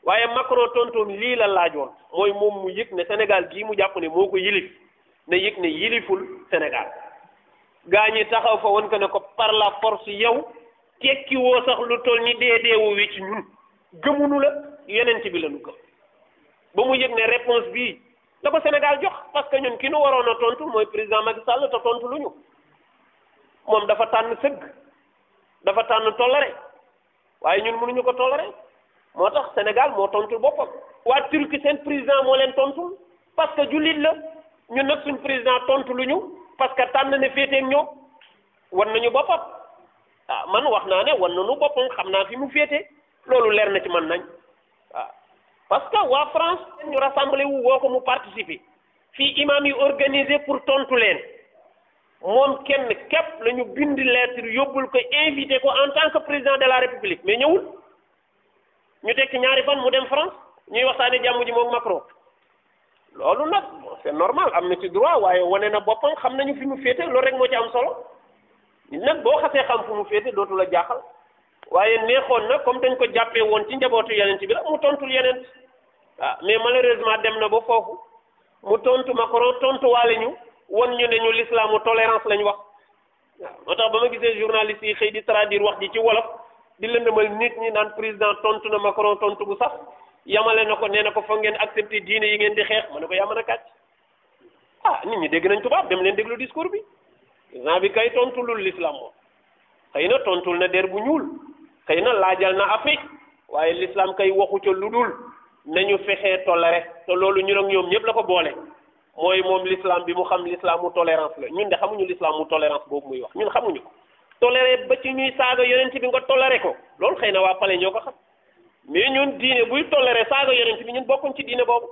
waaye Macron tontoom lii la laajoon mooy moom mu yëg ne Sénégal gii mu jàpp ne moo ko yilif ne yëg ne yiliful Sénégal gaa ñi taxaw fa woon ko ne ko par la force yow tekki woo sax lu toll ni deedeewu wi ci ñun gëmunu la yeneen bi la ñu gëm ba mu yëg ne réponse bii la ko Sénégal jox parce que ñun ki nu waroon a tontu mooy président Macky Sall te tontu lu ñu moom dafa tànn sëgg dafa tànn toléré waaye ñun mënuñu ko toléré moo tax Sénégal moo tontul boppam waa Turquie seen président moo leen tontul parce que jullit la ñun nag suñ président tontu lu ñu parce que tànn ne féeteeg ñoom wan nañu boppam ah man wax naa ne wan nañu boppam xam naa fi mu féete loolu leer na ci man nañ waaw parce que waa France ñu rassemblé wu woo ko mu participer fii imam yi organisé pour tontu leen moom kenn képp la ñu bind lettre yóbbul ko invité ko en tant que président de la République mais ñëwul ñu tekki ñaari fan mu dem France ñuy waxtaane jàmm ji moom Macron loolu nag c'est normal am na ci droit waaye wane na boppam xam nañu fi mu féete loolu rek moo ci am solo nag boo xasee xam fu mu féete dootu la jaaxal waaye neexoon na comme dañ ko jàppee woon ci njabootu yeneen bi la mu tontul yeneen ah mais malheureusement dem na ba foofu mu tontu Macron tontu waale ñu won ñu ne ñu l'islamu tolérance lañ wax waaw moo tax ba ma gisee journaliste yi xëy di traduire wax ji ci wolof di lëndëmal nit ñi naan président tontu na Macron tontu bu sax yamale na ko nee na ko fa ngeen accepté diine yi ngeen di xeex ma ne ko yaa mën a kàcc ah nit ñi dégg nañ tubaab dem leen déglu discours bi président bi kay tontulul l'islam moom xëy na tontul na der bu ñuul xëy na laajal na Afrique waaye l'islam kay waxu ca lu dul nañu fexee toléré te loolu ñun ak ñoom ñëpp la ko boole mooy moom l'islam bi mu xam l'islamu tolérance la ñun de xamuñu l'islamu tolérance boobu muy wax ñun xamuñu ko toléré ba ci ñuy saaga yonent bi nga toléré ko loolu xëy na waa pale ñoo ko xam mais ñun diine buy toléré saaga yonent bi ñun bokkuñ ci diine boobu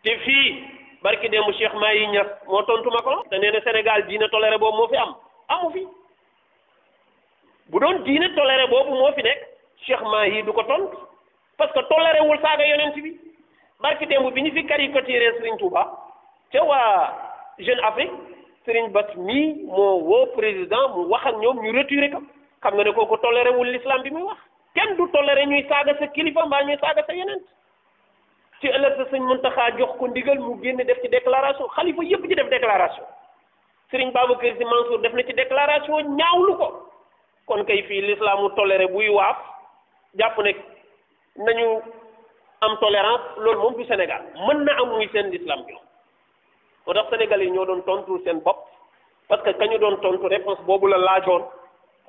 te fii barki démb Cheikh Mahi Niass moo tontu Macron te nee na Sénégal diine toléré boobu moo fi am amu fi bu doon diine toléré boobu moo fi nekk Cheikh Mahi du ko tontu parce que toléré wul saaga yonent bi barki démb bi ñu fi caricaturé Serigne Touba ca waa Jeune Afrique Serigne Bass mii moo woo président mu wax ak ñoom ñu retiré ko xam nga ne kooku toléré wul l'islam bi muy wax kenn du toléré ñuy saaga sa kilifa mbaa ñuy saaga sa yeneen ci ëllëg sa sëñ Muntaxa jox ko ndigal mu génn def ci déclaration xalifa yëpp ci def déclaration Serigne Babacar Sy Mansour def na ci déclaration ñaawlu ko kon kay fii l'islam mu toléré buy waaf jàpp ne nañu am tolérance loolu moom du Sénégal mën na am muy seen l'islam bi moo tax Sénégal yi ñoo doon tontu seen bopp parce que kañu doon tontu réponse boobu la laajoon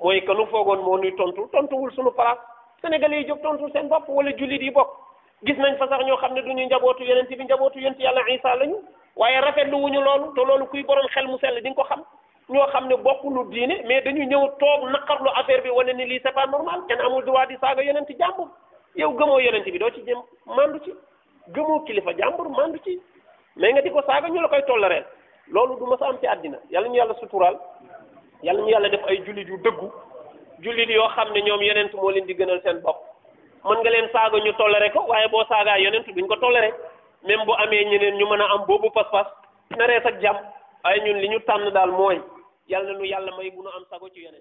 mooy que nu foogoon moo nuy tontuwul suñu place Sénégalais yi jóg tontu seen bopp wala jullit yi bokk gis nañ fa sax ñoo xam ne du ñu njabootu yonent bi njabootu yonent yàlla Isa lañu waaye rafetlu wuñu loolu te loolu kuy borom xel mu sell di nga ko xam ñoo xam ne bokkuñu diine mais dañu ñëw toog naqarlu affaire bi wane ni lii c'est pas normal kenn amul droit di saaga yonent jàmbur yow gëmoo yonent bi doo ci jëm mandu ci gëmoo kilifa jàmbur mandu ci mais nga di ko saaga ñu la koy toléré loolu du ma sa am ci àddina yàlla ñu yàlla suturaal yàlla ñu yàlla def ay jullit yu dëggu jullit yoo xam ne ñoom yonent moo leen di gënal seen bopp mën nga leen saaga ñu toléré ko waaye boo saagaa yonent duñ ko toléré même bu amee ñeneen ñu mën a am boobu pas-pas na rees ak jàmm waaye ñun li ñu tànn daal mooy yàlla na nu yàlla may bu nu am sago ci yonent